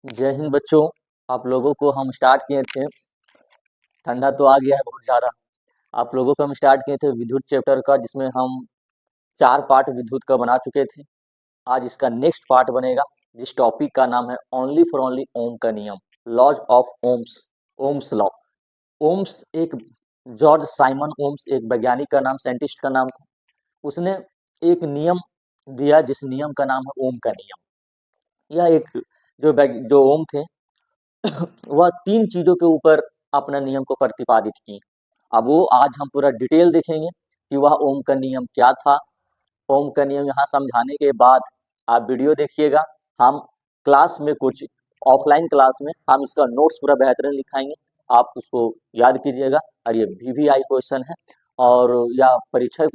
जय हिंद बच्चों। आप लोगों को हम स्टार्ट किए थे, ठंडा तो आ गया है बहुत ज़्यादा। आप लोगों को हम स्टार्ट किए थे विद्युत चैप्टर का, जिसमें हम 4 पार्ट विद्युत का बना चुके थे। आज इसका नेक्स्ट पार्ट बनेगा, जिस टॉपिक का नाम है ओनली फॉर ओनली ओम का नियम, laws of Ohm's, Ohm's law. Ohm's एक जॉर्ज साइमन ओम्स एक वैज्ञानिक का नाम, साइंटिस्ट का नाम था। उसने एक नियम दिया जिस नियम का नाम है ओम का नियम। यह एक जो ओम थे वह 3 चीज़ों के ऊपर अपना नियम को प्रतिपादित की। अब वो आज हम पूरा डिटेल देखेंगे कि वह ओम का नियम क्या था। ओम का नियम यहाँ समझाने के बाद आप वीडियो देखिएगा। हम क्लास में कुछ ऑफलाइन क्लास में हम इसका नोट्स पूरा बेहतरीन लिखाएंगे, आप उसको याद कीजिएगा। और ये वीवीआई क्वेश्चन है और यह परीक्षा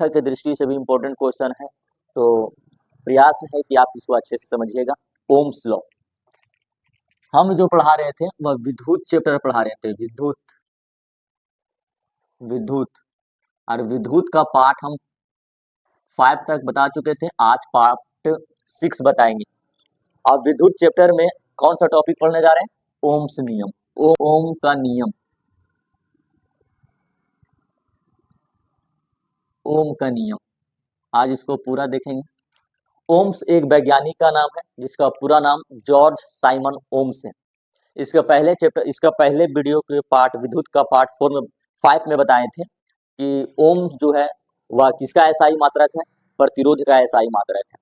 की दृष्टि से भी इम्पोर्टेंट क्वेश्चन है, तो प्रयास है कि आप इसको अच्छे से समझिएगा। ओम्स लॉ हम जो पढ़ा रहे थे वह विद्युत चैप्टर पढ़ा रहे थे, विद्युत विद्युत और विद्युत का पाठ हम 5 तक बता चुके थे। आज पार्ट 6 बताएंगे। अब विद्युत चैप्टर में कौन सा टॉपिक पढ़ने जा रहे हैं? ओम्स नियम, ओम का नियम, ओम का नियम। आज इसको पूरा देखेंगे। ओम्स एक वैज्ञानिक का नाम है जिसका पूरा नाम जॉर्ज साइमन ओम्स है। इसका पहले वीडियो के पार्ट विद्युत का पार्ट 5 में बताए थे कि ओम्स जो है वह किसका एसआई मात्रक है? प्रतिरोध का एसआई मात्रक है।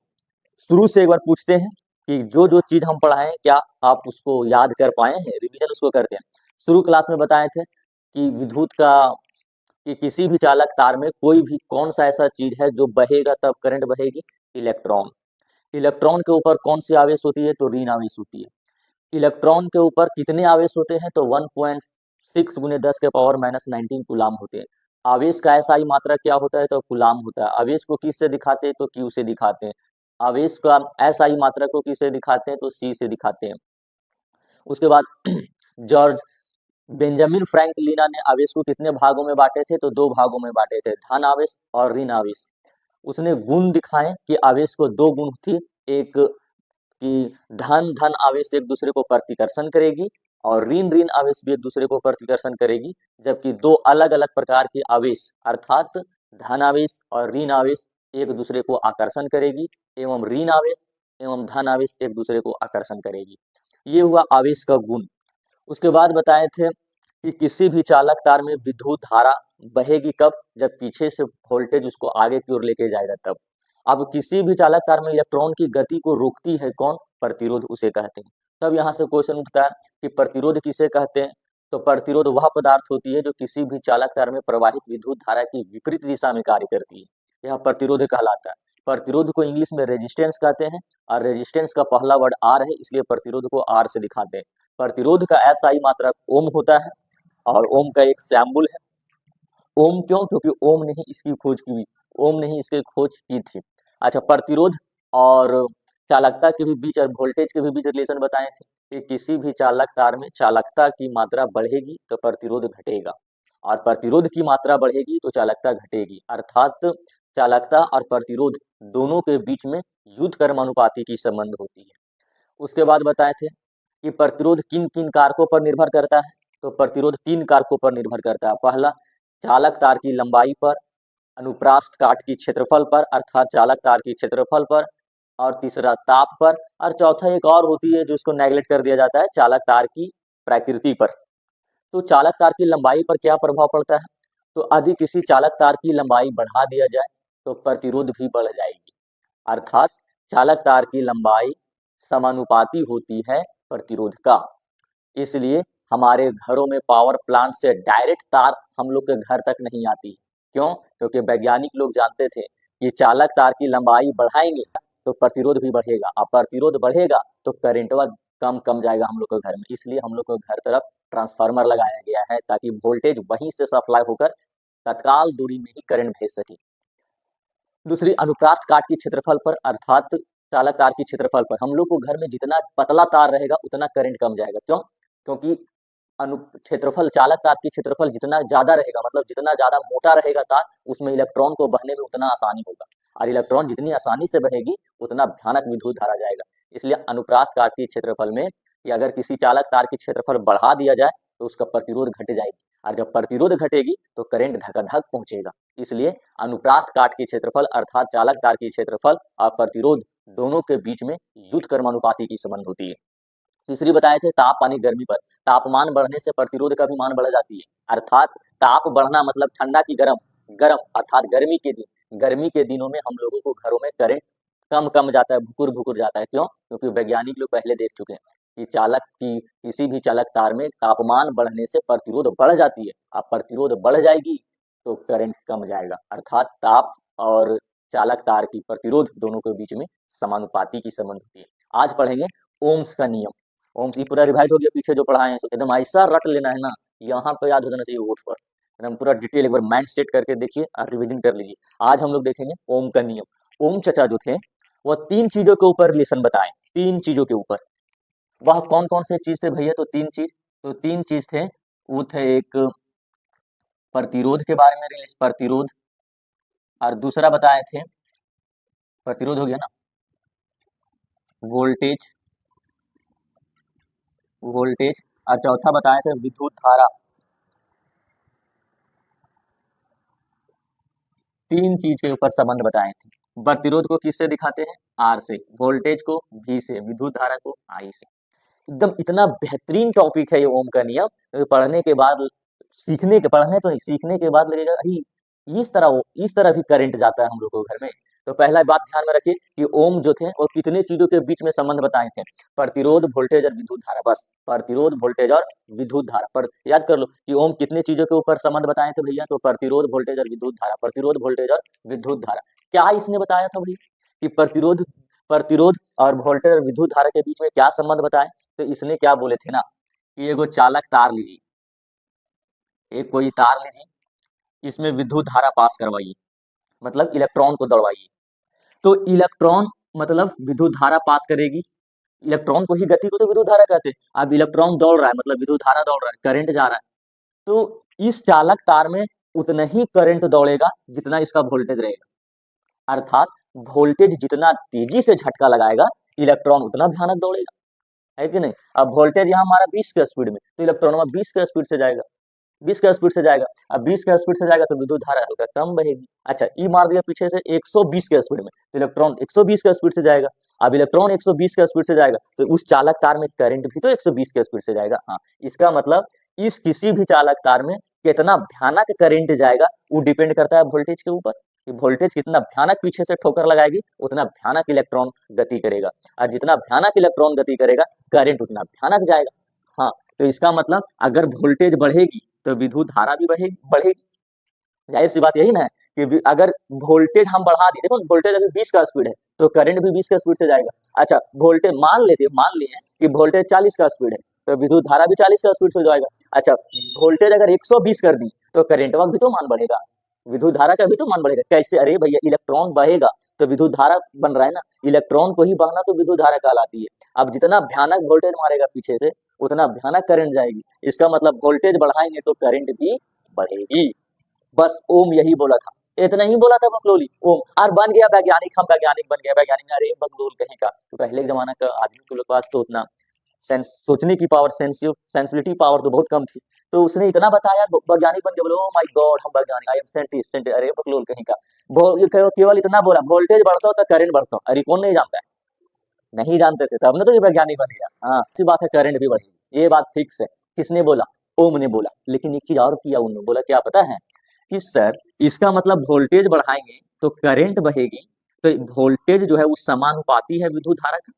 शुरू से एक बार पूछते हैं कि जो जो चीज हम पढ़ाएं क्या आप उसको याद कर पाए हैं, रिवीजन उसको करते हैं। शुरू क्लास में बताए थे कि विद्युत का कि किसी भी चालक तार में कोई भी कौन सा ऐसा चीज है जो बहेगा तब करंट बहेगी? इलेक्ट्रॉन। इलेक्ट्रॉन के ऊपर कौन सी आवेश होती है? तो ऋण आवेश होती है। इलेक्ट्रॉन के ऊपर कितने आवेश होते हैं? तो 1.6 गुने 10 के पावर माइनस 19 कूलाम होते हैं। आवेश का एसआई मात्रा क्या होता है? तो कूलाम होता है। आवेश को किस से दिखाते हैं? तो क्यू से दिखाते हैं। आवेश का एसआई मात्रा को किससे दिखाते हैं? तो सी से दिखाते हैं। उसके बाद जॉर्ज बेंजामिन फ्रैंकलिन ने आवेश को कितने भागों में बांटे थे? तो 2 भागों में बांटे थे, धन आवेश और ऋण आवेश। उसने गुण दिखाए कि आवेश को 2 गुण थी, एक कि धन धन आवेश एक दूसरे को प्रतिकर्षण करेगी और ऋण ऋण आवेश भी एक दूसरे को प्रतिकर्षण करेगी, जबकि 2 अलग अलग प्रकार के आवेश अर्थात धन आवेश और ऋण आवेश एक दूसरे को आकर्षण करेगी एवं ऋण आवेश एवं धन आवेश एक दूसरे को आकर्षण करेगी। ये हुआ आवेश का गुण। उसके बाद बताए थे कि किसी भी चालक तार में विद्युत धारा बहेगी कब? जब पीछे से वोल्टेज उसको आगे की ओर लेके जाएगा तब। अब किसी भी चालक तार में इलेक्ट्रॉन की गति को रोकती है कौन? प्रतिरोध उसे कहते हैं। तब यहाँ से क्वेश्चन उठता है कि प्रतिरोध किसे कहते हैं? तो प्रतिरोध वह पदार्थ होती है जो किसी भी चालक तार में प्रवाहित विद्युत धारा की विपरीत दिशा में कार्य करती है, यह प्रतिरोध कहलाता है। प्रतिरोध को इंग्लिश में रेजिस्टेंस कहते हैं और रेजिस्टेंस का पहला वर्ड आर है, इसलिए प्रतिरोध को आर से दिखाते हैं। प्रतिरोध का एसआई मात्रक ओम होता है और ओम का एक सैम्बुल है। ओम क्यों? क्योंकि ओम ने ही इसकी खोज की, ओम ने ही इसकी खोज की थी। अच्छा, प्रतिरोध और चालकता के भी बीच और वोल्टेज के भी बीच रिलेशन बताए थे कि किसी भी चालक तार में चालकता की मात्रा बढ़ेगी तो प्रतिरोध घटेगा और प्रतिरोध की मात्रा बढ़ेगी तो चालकता घटेगी, अर्थात चालकता और प्रतिरोध दोनों के बीच में युद्ध कर्मानुपाती की संबंध होती है। उसके बाद बताए थे कि प्रतिरोध किन किन कारकों पर निर्भर करता है? तो प्रतिरोध 3 कारकों पर निर्भर करता है। पहला, चालक तार की लंबाई पर, अनुप्रास्थ काट की क्षेत्रफल पर अर्थात चालक तार की क्षेत्रफल पर, और तीसरा ताप पर, और चौथा एक और होती है जो इसको नेगलेक्ट कर दिया जाता है, चालक तार की प्रकृति पर। तो चालक तार की लंबाई पर क्या प्रभाव पड़ता है? तो यदि किसी चालक तार की लंबाई बढ़ा दिया जाए तो प्रतिरोध भी बढ़ जाएगी, अर्थात चालक तार की लंबाई समानुपाती होती है प्रतिरोध का। इसलिए हमारे घरों में पावर प्लांट से डायरेक्ट तार हम लोग के घर तक नहीं आती। क्यों? क्योंकि वैज्ञानिक लोग जानते थे कि चालक तार की लंबाई बढ़ाएंगे तो प्रतिरोध भी बढ़ेगा, और प्रतिरोध बढ़ेगा तो करंटवा कम कम जाएगा हम लोग के घर में। इसलिए हम लोग को घर तरफ ट्रांसफार्मर लगाया गया है ताकि वोल्टेज वहीं से सप्लाई होकर तत्काल दूरी में ही करंट भेज सके। दूसरी, अनुप्रास्थ काट की क्षेत्रफल पर अर्थात चालक तार की क्षेत्रफल पर। हम लोग को घर में जितना पतला तार रहेगा उतना करंट कम जाएगा। क्यों? क्योंकि अनु क्षेत्रफल चालक तार की क्षेत्रफल जितना ज्यादा रहेगा, मतलब जितना ज्यादा मोटा रहेगा तार, उसमें इलेक्ट्रॉन को बहने में उतना आसानी होगा, और इलेक्ट्रॉन जितनी आसानी से बहेगी उतना भयानक विद्युत धारा जाएगा। इसलिए अनुप्रास्थ काट के क्षेत्रफल में कि अगर किसी चालक तार की क्षेत्रफल बढ़ा दिया जाए तो उसका प्रतिरोध घट जाएगी, और जब प्रतिरोध घटेगी तो करंट धकाधक पहुंचेगा। इसलिए अनुप्रास्थ काट की क्षेत्रफल अर्थात चालक तार की क्षेत्रफल और प्रतिरोध दोनों के बीच में व्युत्क्रमानुपाती की संबंध होती है। तीसरी बताए थे ताप पानी गर्मी पर, तापमान बढ़ने से प्रतिरोध का भी मान बढ़ जाती है, अर्थात ताप बढ़ना मतलब ठंडा की गर्म, गर्म अर्थात गर्मी के दिन, गर्मी के दिनों में हम लोगों को घरों में करंट कम कम जाता है, भुकुर भुकुर जाता है। क्यों? क्योंकि वैज्ञानिक लोग पहले देख चुके हैं कि चालक की किसी भी चालक तार में तापमान बढ़ने से प्रतिरोध बढ़ जाती है, अब प्रतिरोध बढ़ जाएगी तो करंट कम जाएगा, अर्थात ताप और चालक तार की प्रतिरोध दोनों के बीच में समानुपाती की संबंध होती है। आज पढ़ेंगे ओम्स का नियम। ओम्स ये पूरा रिवाइज हो गया, पीछे जो पढ़ाए हैं एकदम ऐसा रट लेना है ना, यहाँ पे याद हो जाना चाहिए वोट पर, एकदम पूरा डिटेल एक बार माइंड सेट करके देखिए और रिविजन कर लीजिए। आज हम लोग देखेंगे ओम का नियम। ओम चचा जो थे वह 3 चीजों के ऊपर रिलेशन बताएं, 3 चीजों के ऊपर। वह कौन कौन से चीज थे भैया? तो 3 चीज थे। वो थे एक प्रतिरोध के बारे में रिलेशन, प्रतिरोध, और दूसरा बताए थे प्रतिरोध हो गया ना, वोल्टेज, वोल्टेज, और चौथा बताए थे विद्युत धारा। 3 चीज के ऊपर संबंध बताए थे। प्रतिरोध को किससे दिखाते हैं? आर से, वोल्टेज को भी से, विद्युत धारा को आई से। एकदम इतना बेहतरीन टॉपिक है ये ओम का नियम, तो पढ़ने के बाद सीखने के, पढ़ने तो नहीं सीखने के बाद लगेगा अरे इस तरह भी करंट जाता है हम लोग को घर में। तो पहला बात ध्यान में रखिए कि ओम जो थे वो कितने चीजों के बीच में संबंध बताए थे? प्रतिरोध, वोल्टेज और विद्युत धारा, बस प्रतिरोध, वोल्टेज और विद्युत धारा पर याद कर लो कि ओम कितने चीजों के ऊपर संबंध बताए थे भैया? तो प्रतिरोध, वोल्टेज और विद्युत धारा, प्रतिरोध, वोल्टेज और विद्युत धारा। क्या इसने बताया था भैया कि प्रतिरोध, प्रतिरोध और वोल्टेज और विद्युत धारा के बीच में क्या संबंध बताए? तो इसने क्या बोले थे ना कि एगो चालक तार लीजिए, एक कोई तार लीजिए, इसमें विद्युत धारा पास करवाइए, मतलब इलेक्ट्रॉन को दौड़ाइए। तो इलेक्ट्रॉन मतलब विद्युत धारा पास करेगी, इलेक्ट्रॉन को ही गति को तो विद्युत धारा कहते हैं। अब इलेक्ट्रॉन दौड़ रहा है मतलब विद्युत धारा दौड़ रहा है, करंट जा रहा है, तो इस चालक तार में उतना ही करंट दौड़ेगा जितना इसका वोल्टेज रहेगा, अर्थात वोल्टेज जितना तेजी से झटका लगाएगा इलेक्ट्रॉन उतना भयानक दौड़ेगा, है कि नहीं? अब वोल्टेज यहाँ हमारा 20 के स्पीड में, तो इलेक्ट्रॉन 20 के स्पीड से जाएगा, 20 के स्पीड से जाएगा। अब 20 के स्पीड से जाएगा तो विद्युत धारा हल्का कम बहेगी। अच्छा, ई मार दिया पीछे से 120 के स्पीड में, तो इलेक्ट्रॉन 120 के स्पीड से जाएगा। अब इलेक्ट्रॉन 120 के स्पीड से जाएगा तो उस चालक तार में करंट भी तो 120 के स्पीड से जाएगा। हाँ, इसका मतलब इस किसी भी चालक तार में कितना भयानक करंट जाएगा वो डिपेंड करता है वोल्टेज के ऊपर, कि वोल्टेज कितना भयानक पीछे से ठोकर लगाएगी उतना भयानक इलेक्ट्रॉन गति करेगा, और जितना भयानक इलेक्ट्रॉन गति करेगा करंट उतना भयानक जाएगा। हाँ, तो इसका मतलब अगर वोल्टेज बढ़ेगी तो विद्युत धारा भी बढ़ेगी। जाहिर सी बात यही ना है कि अगर वोल्टेज हम बढ़ा दें, देखो वोल्टेज अभी 20 का स्पीड है तो करंट भी 20 का स्पीड से जाएगा। अच्छा, वोल्टेज मान लिए कि वोल्टेज 40 का स्पीड है तो विद्युत धारा भी 40 का स्पीड से जाएगा। अच्छा, वोल्टेज अगर 120 कर दी तो करंट का भी तो मान बढ़ेगा, विद्युत धारा का भी तो मान बढ़ेगा। कैसे? अरे भैया इलेक्ट्रॉन बढ़ेगा तो विद्युत धारा बन रहा है ना, इलेक्ट्रॉन को ही बढ़ना तो विद्युत धारा कहलाती है। अब जितना भयानक वोल्टेज मारेगा पीछे से उतना भयानक करंट जाएगी, इसका मतलब वोल्टेज बढ़ाएंगे तो करंट भी बढ़ेगी। बस ओम यही बोला था, इतना ही बोला था बकलोली ओम, और बन गया वैज्ञानिक, हम वैज्ञानिक बन गया वैज्ञानिक। अरे बकलोल कहीं का, तो पहले जमाना का आदमी के पास तो उतना सेंस, सोचने की पावर, सेंसिबिलिटी पावर तो बहुत कम थी, तो उसने इतना बताया वैज्ञानिक बन के बोले ओ माय गॉड हम वैज्ञानिक, आई एम साइंटिस्ट। अरे बकलोल कहीं का, ये केवल इतना बोला वोल्टेज बढ़ता हो तो करंट बढ़ता हो। अरे कौन नहीं जानता है? नहीं जानते थे तब ना तो ये वैज्ञानिक बन गया। हाँ, अच्छी बात है, करंट भी बढ़ेगी, ये बात फिक्स है। किसने बोला? ओम ने बोला। लेकिन एक चीज और किया उन्होंने, बोला क्या पता है कि सर इसका मतलब वोल्टेज बढ़ाएंगे तो करंट बहेगी, तो वोल्टेज जो है वो समानुपाती है विद्युत धारा का।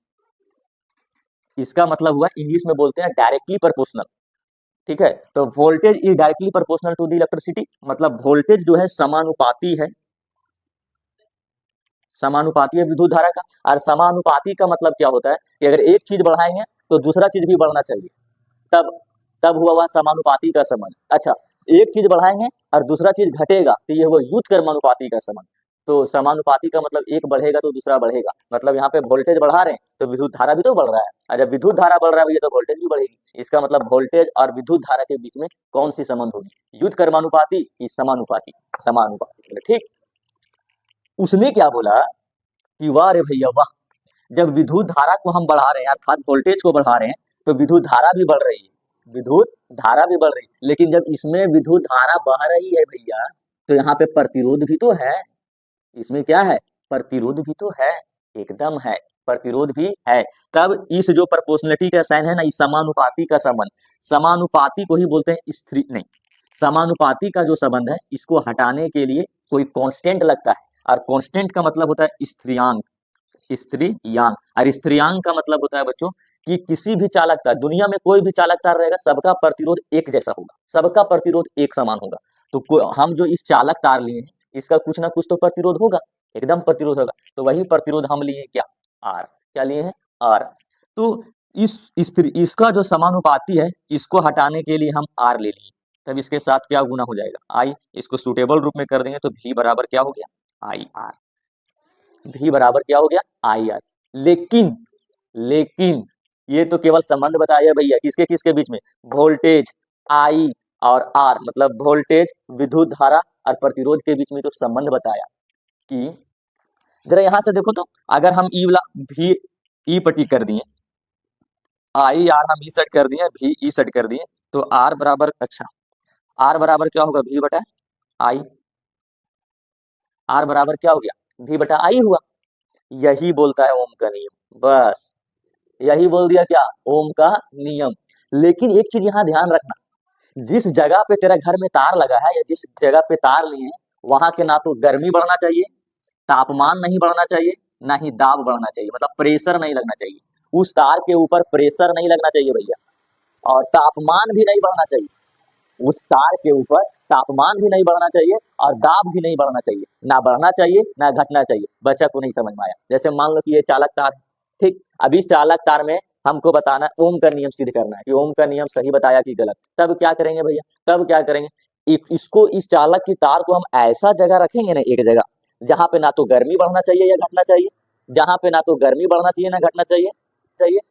इसका मतलब हुआ, इंग्लिश में बोलते हैं डायरेक्टली प्रोपोर्शनल, ठीक है? तो voltage is directly proportional to the electricity, मतलब वोल्टेज जो है समानुपाती है, समानुपाती है विद्युत धारा का। और समानुपाती का मतलब क्या होता है कि अगर एक चीज बढ़ाएंगे तो दूसरा चीज भी बढ़ना चाहिए, तब तब हुआ वह समानुपाती का संबंध। अच्छा, एक चीज बढ़ाएंगे और दूसरा चीज घटेगा तो ये हुआ व्युत्क्रमानुपाती का संबंध। तो समानुपाती का मतलब एक बढ़ेगा तो दूसरा बढ़ेगा, मतलब यहाँ पे वोल्टेज बढ़ा रहे हैं तो विद्युत धारा भी तो बढ़ रहा है, और जब विद्युत धारा बढ़ रहा है तो वोल्टेज भी बढ़ेगी। इसका मतलब वोल्टेज और विद्युत धारा के बीच में कौन सी संबंध होगी? व्युत्क्रमानुपाती की समानुपाती? समानुपाती, ठीक। उसने क्या बोला कि वाह रे भैया वाह, जब विद्युत धारा को हम बढ़ा रहे हैं अर्थात वोल्टेज को बढ़ा रहे हैं तो विद्युत धारा भी बढ़ रही है, विद्युत धारा भी बढ़ रही है। लेकिन जब इसमें विद्युत धारा बह रही है भैया तो यहाँ पे प्रतिरोध भी तो है, इसमें क्या है, प्रतिरोध भी तो है, एकदम है, प्रतिरोध भी है। तब इस जो प्रोपोर्शनलिटी का साइन है ना, इस समानुपाती का संबंध, समानुपाती को ही बोलते हैं स्थिर नहीं, समानुपाती का जो संबंध है इसको हटाने के लिए कोई कांस्टेंट लगता है, और कांस्टेंट का मतलब होता है स्थिरांक, स्त्रियांक, और स्त्रियांक का मतलब होता है बच्चों कि किसी भी चालक तार, दुनिया में कोई भी चालक तार रहेगा सबका प्रतिरोध एक जैसा होगा, सबका प्रतिरोध एक समान होगा। तो हम जो इस चालक तार लिए हैं इसका कुछ ना कुछ तो प्रतिरोध होगा, एकदम प्रतिरोध होगा, तो वही प्रतिरोध हम लिए क्या, आर, क्या लिए हैं, आर। तो इसका जो समानुपाती है इसको हटाने के लिए हम आर ले लिए, तब इसके साथ क्या गुना हो जाएगा, आई, इसको सुटेबल रूप में कर देंगे तो भी बराबर क्या हो गया, आई आर, भी बराबर क्या हो गया, आई आर। लेकिन ये तो केवल संबंध बताया भैया, किसके किसके बीच में, वोल्टेज आई और आर, मतलब वोल्टेज, विद्युत धारा और प्रतिरोध के बीच में तो संबंध बताया कि जरा यहां से देखो तो, अगर हम ई वाला भी ई पट्टी कर दिए, आई आर हम ई सेट कर दिए, भी ई सेट कर दिए, तो आर बराबर, अच्छा आर बराबर क्या होगा, भी बटा आई, आर बराबर क्या हो गया, भी बटा आई हुआ। यही बोलता है ओम का नियम, बस यही बोल दिया क्या, ओम का नियम। लेकिन एक चीज यहाँ ध्यान रखना, जिस जगह पे तेरा घर में तार लगा है या जिस जगह पे तार लिए हैं वहां के ना तो गर्मी बढ़ना चाहिए, तापमान नहीं बढ़ना चाहिए, ना ही दाब बढ़ना चाहिए, मतलब प्रेशर नहीं लगना चाहिए, उस तार के ऊपर प्रेशर नहीं लगना चाहिए भैया, और तापमान भी नहीं बढ़ना चाहिए, उस तार के ऊपर तापमान भी नहीं बढ़ना चाहिए और दाब भी नहीं बढ़ना चाहिए, ना बढ़ना चाहिए ना घटना चाहिए। बच्चा को नहीं समझ में आया, जैसे मान लो कि ये चालक तार है, ठीक, अभी इस चालक तार में हमको बताना ओम का नियम सिद्ध करना है कि ओम का नियम सही बताया कि गलत, तब क्या करेंगे भैया, तब क्या करेंगे, इसको, इस चालक की तार को हम ऐसा जगह रखेंगे ना, एक जगह जहां पे ना तो गर्मी बढ़ना चाहिए या घटना चाहिए, जहां पे ना तो गर्मी बढ़ना चाहिए ना घटना चाहिए,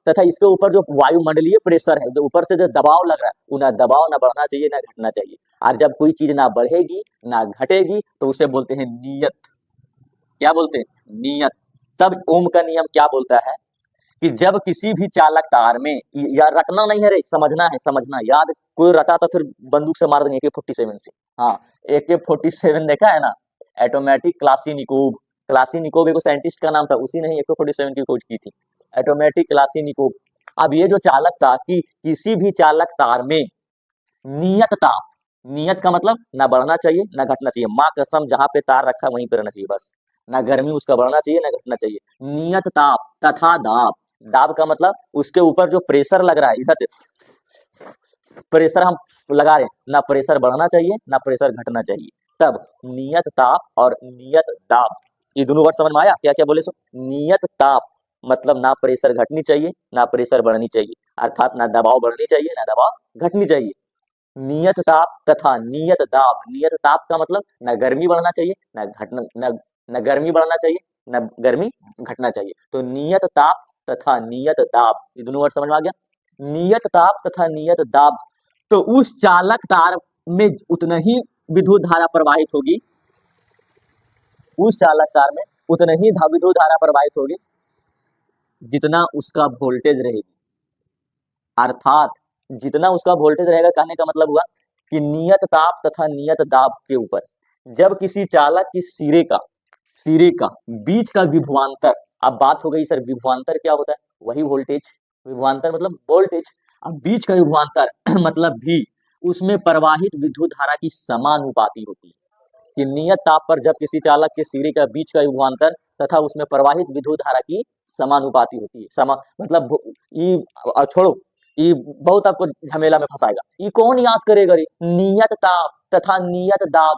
तथा इसके ऊपर जो वायुमंडलीय प्रेशर है, जो ऊपर से जो दबाव लग रहा है, वो ना दबाव ना बढ़ना चाहिए ना घटना चाहिए। और जब कोई चीज ना बढ़ेगी ना घटेगी तो उसे बोलते हैं नियत, क्या बोलते हैं, नियत। तब ओम का नियम क्या बोलता है कि जब किसी भी चालक तार में, या रटना नहीं है रे, समझना है, समझना याद, कोई रटा तो फिर बंदूक से मार देंगे AK-47 से, हाँ AK-47 देखा है ना, ऑटोमेटिक क्लासीनिकोव, क्लासीनिकोव एक साइंटिस्ट का नाम था, उसी ने ही AK-47 की खोज की थी, ऑटोमेटिक क्लासीनिकोव। अब ये जो चालक तार की, किसी भी चालक तार में नियत ताप, नियत का मतलब ना बढ़ना चाहिए ना घटना चाहिए, माँ कसम जहां पे तार रखा वहीं पे रहना चाहिए बस, ना गर्मी उसका बढ़ना चाहिए ना घटना चाहिए, नियत ताप तथा दाब, दाब का मतलब उसके ऊपर जो प्रेशर लग रहा है, इधर से प्रेशर हम लगा रहे हैं, ना प्रेशर बढ़ना चाहिए ना प्रेशर घटना चाहिए, तब नियत ताप और नियत दाब, ये दोनों वर्ड समझ में आया, क्या क्या बोले सो, नियत ताप मतलब ना प्रेशर घटनी चाहिए ना प्रेशर बढ़नी चाहिए, अर्थात ना दबाव बढ़नी चाहिए ना दबाव घटनी चाहिए, नियत ताप तथा नियत दाब, नियत ताप का मतलब ना गर्मी बढ़ना चाहिए ना घटना, ना गर्मी बढ़ना चाहिए ना गर्मी घटना चाहिए, तो नियत ताप तथा नियत दाब, ये दोनों वर्ड समझ में आ गया, नियत ताप तथा नियत दाब। तो उस चालक तार में उतना ही विद्युत धारा प्रवाहित होगी, उस चालक तार में उतना ही विद्युत धारा प्रवाहित होगी जितना उसका वोल्टेज रहेगी, अर्थात जितना उसका वोल्टेज रहेगा, कहने का मतलब हुआ कि नियत ताप तथा नियत दाब के ऊपर जब किसी चालक की सिरे का बीच का विभवांतर, अब बात हो गई सर विभवांतर क्या होता है, वही वोल्टेज, विभवांतर मतलब वोल्टेज, अब बीच का विभवांतर मतलब भी, उसमें प्रवाहित विद्युत धारा की समानुपाती होती है, कि नियत ताप पर जब किसी चालक के सिरे का बीच का विभवांतर तथा उसमें प्रवाहित विद्युत धारा की समानुपाती होती है, मतलब छोड़ो, ये बहुत आपको झमेला में फंसाएगा, ये कौन याद करेगा रे, नियत ताप तथा नियत दाब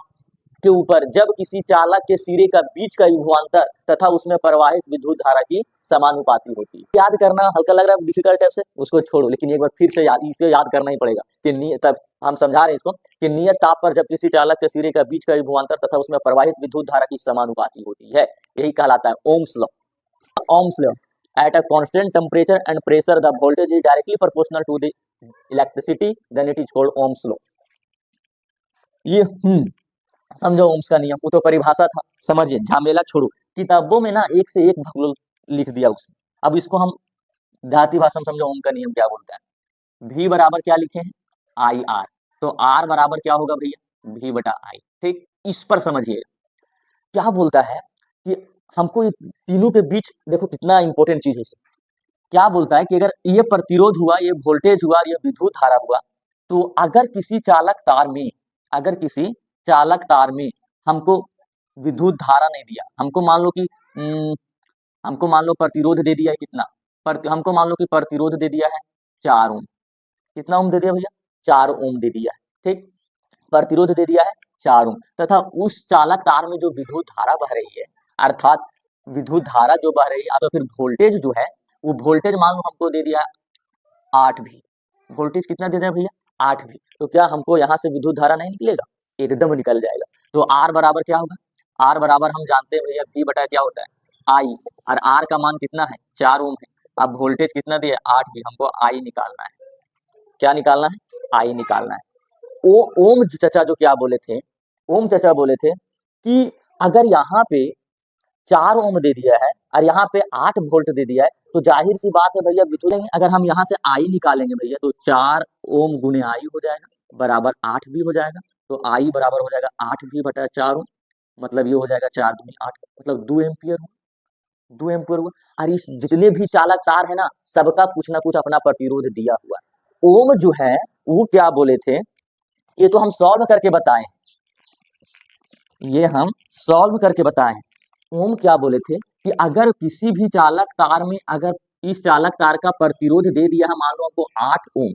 के ऊपर जब किसी चालक के सिरे का बीच का विभवांतर तथा उसमें प्रवाहित विद्युत धारा की समानुपाती होती है। याद करना हल्का लग रहा है, डिफिकल्ट टाइप से, उसको छोड़ो, लेकिन एक बार फिर से इसे याद करना ही पड़ेगा कि तब हम समझा रहे हैं इसको कि नियत ताप पर जब किसी चालक के सिरे का बीच का विभवांतर तथा उसमें प्रवाहित विद्युत धारा की समानुपाती होती है, यही कहलाता है ohms law. Ohm's law, at a constant temperature and pressure the voltage is directly proportional to the electricity, then it is called Ohm's law। ये समझो ओम्स का नियम, वो तो परिभाषा था, समझिए, झमेला छोड़ो, किताबों में ना एक से एक भगोल लिख दिया उसने, अब इसको हम देहाती भाषा में समझो ओम का नियम क्या बोलता है। V बराबर क्या लिखे हैं, आई आर, तो R बराबर क्या होगा भैया, V बटा आई। ठीक, इस पर समझिए क्या बोलता है कि हमको ये तीनों के बीच, देखो कितना इंपॉर्टेंट चीज है। क्या बोलता है कि अगर ये प्रतिरोध हुआ, ये वोल्टेज हुआ, ये विद्युत धारा हुआ, तो अगर किसी चालक तार में, अगर किसी चालक तार में हमको विद्युत धारा नहीं दिया, हमको मान लो कि हमको मान लो प्रतिरोध दे दिया है कितना, हमको मान लो कि प्रतिरोध दे दिया है 4 ओम। कितना ओम दे दिया भैया, 4 ओम दे दिया है। ठीक, प्रतिरोध दे दिया है 4 ओम, तथा उस चालक तार में जो विद्युत धारा बह रही है, अर्थात विद्युत धारा जो बह रही है, तो फिर वोल्टेज जो है, वो वोल्टेज मान लो हमको दे दिया 8 भी। वोल्टेज कितना दे दिया भैया, 8 भी। तो क्या हमको यहाँ से विद्युत धारा नहीं निकलेगा, एकदम निकल जाएगा। तो आर बराबर क्या होगा, आर बराबर हम जानते हैं भैया V बटा क्या होता है, आई, और आर का मान कितना है, 4 ओम है। अब वोल्टेज कितना दिया, 8 भी, हमको आई निकालना है। क्या निकालना है, आई निकालना है। ओम चचा जो क्या बोले थे, ओम चचा बोले थे कि अगर यहाँ पे 4 ओम दे दिया है और यहाँ पे 8 वोल्ट दे दिया है, तो जाहिर सी बात है भैया विद्युत, अगर हम यहाँ से आई निकालेंगे भैया, तो 4 ओम गुने आई हो जाएगा बराबर 8 भी हो जाएगा। तो आई बराबर हो जाएगा 8 भी बटा 4 ओम, मतलब ये हो जाएगा 4 दूनी 8, मतलब 2 एम्पियर हुआ, 2 एम्पियर हुआ। और इस जितने भी चालक तार है ना, सबका कुछ ना कुछ अपना प्रतिरोध दिया हुआ है। ओम जो है वो क्या बोले थे, ये तो हम सॉल्व करके बताएं, ये हम सॉल्व करके बताएं। ओम क्या बोले थे कि अगर किसी भी चालक तार में, अगर इस चालक तार का प्रतिरोध दे दिया है, मान लो हमको 8 ओम,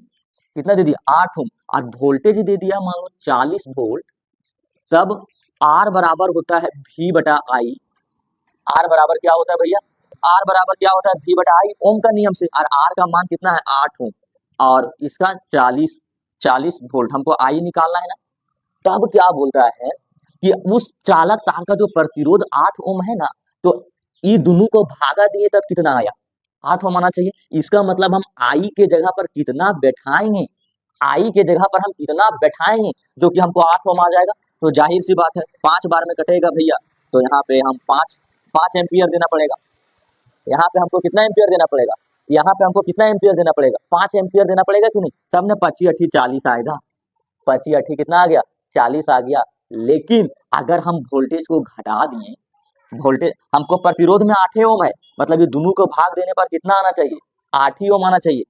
कितना दे दिया, 8 ओम, और वोल्टेज दे दिया मान लो 40 वोल्ट, तब आर बराबर होता है V बटा आई। आर बराबर क्या होता है भैया, आर बराबर क्या होता है, V बटा आई, ओम का नियम से। और आर का मान कितना है, 8 ओम, और इसका 40 वोल्ट, हमको आई निकालना है ना। तब क्या बोलता है कि उस चालक तार का जो प्रतिरोध 8 ओम है ना, तो ये दोनों को भागा दिए तब कितना आया, 8 ओम आना चाहिए। इसका मतलब हम आई के जगह पर कितना बैठाएंगे, आई के जगह पर हम कितना बैठाएंगे, जो कि हमको 8 ओम आ जाएगा। तो जाहिर सी बात है 5 बार में कटेगा भैया, तो यहाँ पे हम 5 एम्पियर देना पड़ेगा। यहाँ पे हमको कितना एम्पियर देना पड़ेगा, यहाँ पे हमको कितना एम्पियर देना पड़ेगा, 5 एम्पियर देना पड़ेगा कि नहीं, तब ना 25 8 40 आएगा। 25 8 कितना आ गया, 40 आ गया। लेकिन अगर हम वोल्टेज को घटा दिए, वोल्टेज हमको प्रतिरोध में 8 ओम है, मतलब ये दोनों को भाग देने पर कितना आना चाहिए, 8 ही ओम आना चाहिए।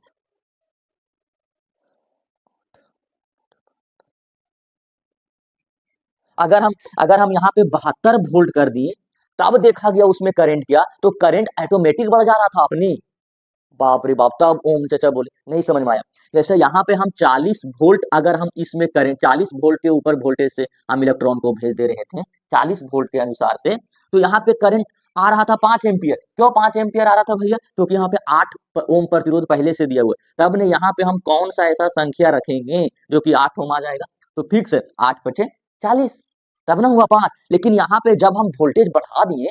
अगर हम यहाँ पे 72 वोल्ट कर दिए, तब देखा गया उसमें करंट क्या, तो करंट ऑटोमेटिक बढ़ जा रहा था अपनी। बाप रे बाप, तब ओम चाचा बोले नहीं समझ में आया। जैसे यहाँ पे हम 40 वोल्ट, अगर हम इसमें करें 40 वोल्ट के ऊपर वोल्टेज से हम इलेक्ट्रॉन को भेज दे रहे थे 40 वोल्ट के अनुसार से, तो यहाँ पे करंट आ रहा था 5 एम्पियर। क्यों 5 एम्पियर आ रहा था भैया, क्योंकि यहाँ पे 8 ओम प्रतिरोध पहले से दिया हुआ है। तब ने यहाँ पे हम कौन सा ऐसा संख्या रखेंगे जो कि 8 ओम आ जाएगा, तो फिक्स है 8 पचे 40, तब ना हुआ 5। लेकिन यहाँ पे जब हम वोल्टेज बढ़ा दिए,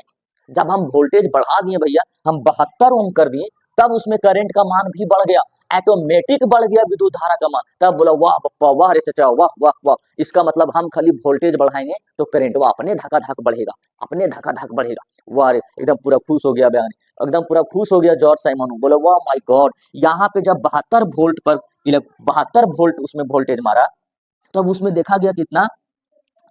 जब हम वोल्टेज बढ़ा दिए भैया, हम 72 ओम कर दिए, तब उसमें करंट का मान भी बढ़ गया, ऑटोमेटिक बढ़ गया विद्युत धारा का मान। तब बोला वाह पप्पा वाह रे चाचा वाह वाह वाह, इसका मतलब हम खाली वोल्टेज बढ़ाएंगे तो करंट वो अपने धक्का धक बढ़ेगा, अपने धक्का धक बढ़ेगा। वाह रे, एकदम पूरा खुश हो गया बयान, एकदम पूरा खुश हो गया जॉर्ज साइमन, बोला वाह माय गॉड। यहाँ पे जब 72 वोल्ट पर 72 वोल्ट उसमें वोल्टेज मारा, तब उसमें देखा गया कितना,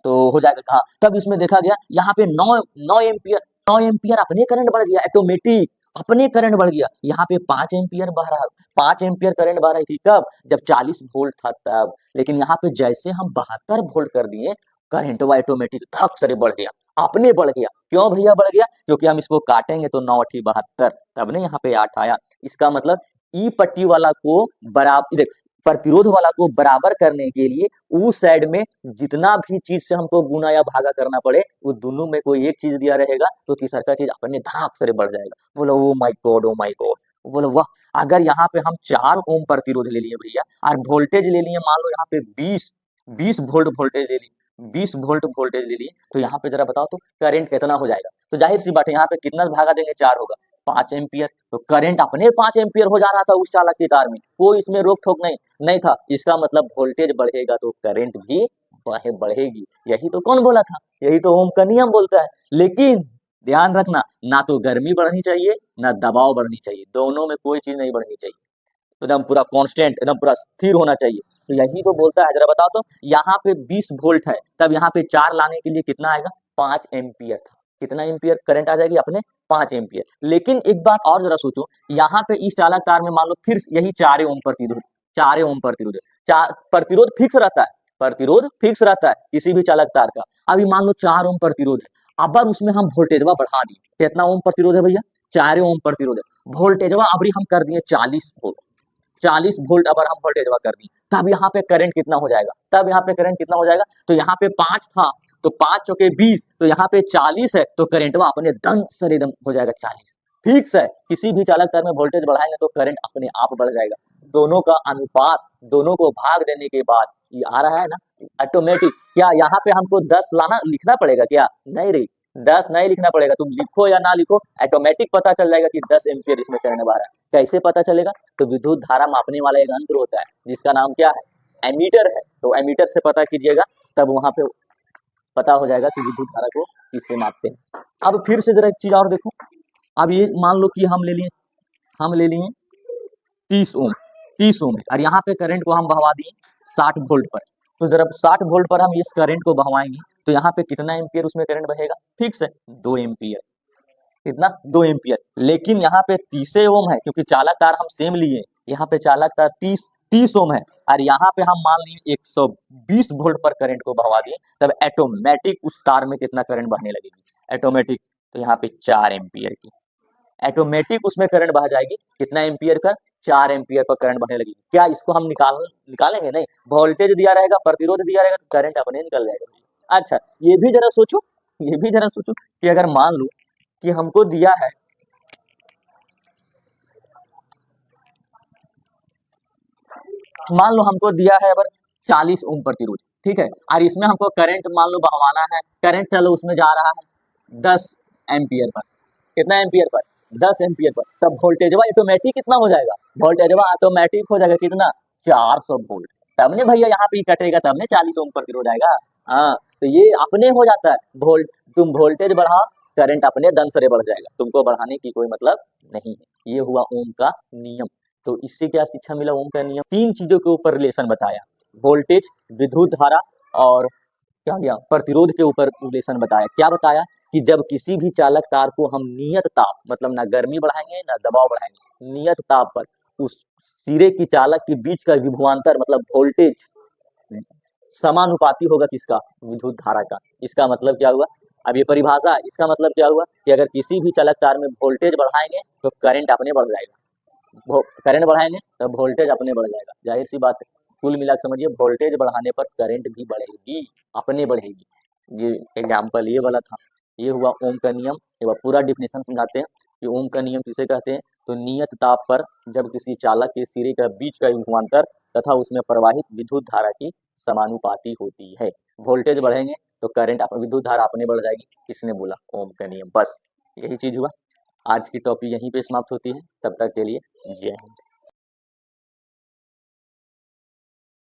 तो हो जाएगा हाँ, तब इसमें देखा गया यहाँ पे 9 एम्पियर, 9 एम्पियर अपने करंट बढ़ गया, ऑटोमेटिक अपने करंट बढ़ गया। यहाँ पे 5 एम्पियर बह रहा, 5 एम्पियर करंट बह रही थी कब, जब 40 वोल्ट था तब। लेकिन यहाँ पे जैसे हम 72 वोल्ट कर दिए, करंट वो ऑटोमेटिक धक से बढ़ गया, अपने बढ़ गया। क्यों भैया बढ़ गया, क्योंकि हम इसको काटेंगे तो 9 8 72, तब ने यहाँ पे 8 आया। इसका मतलब ई पट्टी वाला को बराबर, प्रतिरोध वाला को बराबर करने के लिए उस साइड में जितना भी चीज से हमको गुना या भागा करना पड़े, वो दोनों में कोई एक चीज दिया रहेगा, तो तीसरा चीज अपने धड़ाक से बढ़ जाएगा। बोलो oh my God oh my God, बोलो वाह। अगर यहाँ पे हम 4 ओम प्रतिरोध ले लिए भैया, और वोल्टेज ले लिए मान लो यहाँ पे 20 वोल्ट वोल्टेज ले ली, 20 वोल्ट वोल्टेज ले लिए, तो यहाँ पे जरा बताओ तो करंट कितना हो जाएगा। तो जाहिर सी बात है यहाँ पे कितना भागा देंगे, 4 होगा, 5 एम्पियर। तो करंट अपने 5 एम्पियर हो जा रहा था उस चालक की तार में, कोई इसमें रोक ठोक नहीं था। इसका मतलब वोल्टेज बढ़ेगा तो करंट भी बढ़ेगी। यही तो कौन बोला था, यही तो ओम का नियम बोलता है। लेकिन ध्यान रखना, ना तो गर्मी बढ़नी चाहिए ना दबाव बढ़नी चाहिए, दोनों में कोई चीज नहीं बढ़नी चाहिए, तो एकदम पूरा कांस्टेंट, एकदम पूरा स्थिर होना चाहिए। तो यही तो बोलता है, जरा बताओ तो, यहाँ पे 20 वोल्ट है, तब यहाँ पे 4 लाने के लिए कितना आएगा, 5 एम्पियर था। कितना एम्पियर करंट आ जाएगी अपने, 5 एम्पियर। लेकिन एक बात और जरा सोचो, यहाँ पे इस चालक तार में मान लो फिर यही 4 ओम प्रतिरोध, 4 ओम प्रतिरोध, प्रतिरोध फिक्स रहता है, प्रतिरोध फिक्स रहता है किसी भी चालक तार का। अभी मान लो 4 ओम प्रतिरोध है, अगर उसमें हम वोल्टेजवा बढ़ा दिए, कितना ओम प्रतिरोध है भैया, 4 ओम प्रतिरोध है, वोल्टेजवा अभी हम कर दिए 40 वोल्ट, 40 वोल्ट अगर हम वोल्टेजवा कर दी, तब यहाँ पे करंट कितना हो जाएगा, तब यहाँ पे करंट कितना हो जाएगा, तो यहाँ पे 5 था, तो 5 चौके 20, तो यहाँ पे 40 है, तो करंटवा अपने दम से एकदम हो जाएगा 40। फिक्स है, किसी भी चालक तार में वोल्टेज बढ़ाएंगे तो करंट अपने आप बढ़ जाएगा। दोनों का अनुपात, दोनों को भाग देने के बाद ये आ रहा है ना ऑटोमेटिक। क्या यहाँ पे हमको 10 लाना लिखना पड़ेगा क्या, नहीं रे, 10 नहीं लिखना पड़ेगा, तुम लिखो या ना लिखो ऑटोमेटिक पता चल जाएगा कि 10 एम्पियर इसमें करंट बह रहा है। कैसे पता चलेगा, तो विद्युत धारा मापने वाला एक यंत्र होता है जिसका नाम क्या है, एमीटर है, तो एमीटर से पता कीजिएगा, तब वहां पे पता हो जाएगा कि विद्युत धारा को किससे मापते हैं। अब फिर से जरा एक चीज और देखो, अब ये मान लो कि हम ले लिए 30 ओम, 30 ओम है, और यहाँ पे करंट को हम बहवा दिए 60 वोल्ट पर। तो जरा 60 वोल्ट पर हम इस करंट को बहवाएंगे तो यहाँ पे कितना एम्पियर उसमें करंट बहेगा, फिक्स है 2 एम्पियर, कितना, 2 एम्पियर। लेकिन यहाँ पे 30 ओम है, क्योंकि चालक तार हम सेम लिए, यहाँ पे चालक तार 30 ओम है, और यहाँ पे हम मान लिए 120 वोल्ट पर करंट को बहवा दिए, तब ऑटोमेटिक उस तार में कितना करंट बहने लगेगी, ऑटोमेटिक, तो यहाँ पे 4 एम्पियर की ऑटोमेटिक उसमें करंट बह जाएगी, कितना एम्पियर का, 4 एम्पियर पर करंट बहने लगेगी। क्या इसको हम निकालेंगे, नहीं, वोल्टेज दिया रहेगा, प्रतिरोध दिया रहेगा, तो करंट अपने निकल जाएगा। अच्छा, ये भी जरा सोचो, ये भी जरा सोचो कि अगर मान लो कि हमको दिया है, मान लो हमको दिया है अगर 40 ओम प्रतिरोध, ठीक है, और इसमें हमको करंट मान लो बहवाना है, करंट चलो उसमें जा रहा है 10 एम्पियर पर, कितना एम्पियर पर, 10 एम्पियर पर, तब वोल्टेजवा ऑटोमेटिक कितना हो जाएगा, वोल्टेजवा ऑटोमेटिक हो जाएगा कितना, 400 वोल्ट। तब ने भैया यहाँ पे कटेगा, तब ने 40 ओम प्रतिरोध आएगा। हाँ, तो ये अपने हो जाता है, तुम वोल्टेज बढ़ाओ, करंट अपने दम से बढ़ जाएगा, तुमको बढ़ाने की कोई मतलब नहीं है। ये हुआ ओम का नियम। तो इससे क्या शिक्षा मिला, ओम का नियम 3 चीजों के ऊपर रिलेशन बताया, वोल्टेज, विद्युत धारा और क्या गया, प्रतिरोध के ऊपर रिलेशन बताया। क्या बताया कि जब किसी भी चालक तार को हम नियत ताप, मतलब ना गर्मी बढ़ाएंगे ना दबाव बढ़ाएंगे, नियत ताप पर उस सिरे की चालक के बीच का विभवांतर, मतलब वोल्टेज समानुपाती होगा किसका, विद्युत धारा का। इसका मतलब क्या हुआ, अब ये परिभाषा, इसका मतलब क्या हुआ कि अगर किसी भी चालक तार में वोल्टेज बढ़ाएंगे तो करंट अपने बढ़ जाएगा, करंट बढ़ाएंगे तो वोल्टेज अपने बढ़ जाएगा, जाहिर सी बात है। कुल मिला समझिए, वोल्टेज बढ़ाने पर करंट भी बढ़ेगी, अपने बढ़ेगी। ये एग्जाम्पल ये वाला था। ये हुआ ओम का नियम। एक बार पूरा डिफिनेशन समझाते हैं कि ओम का नियम किसे कहते हैं। तो नियत ताप पर जब किसी चालक के सिरे का बीच का विभवांतर तथा उसमें प्रवाहित विद्युत धारा की समानुपाती होती है। वोल्टेज बढ़ेंगे तो करंट, विद्युत धारा अपने बढ़ जाएगी। किसने बोला, ओम का नियम। बस यही चीज हुआ। आज की टॉपिक यहीं पे समाप्त होती है। तब तक के लिए जय हिंद।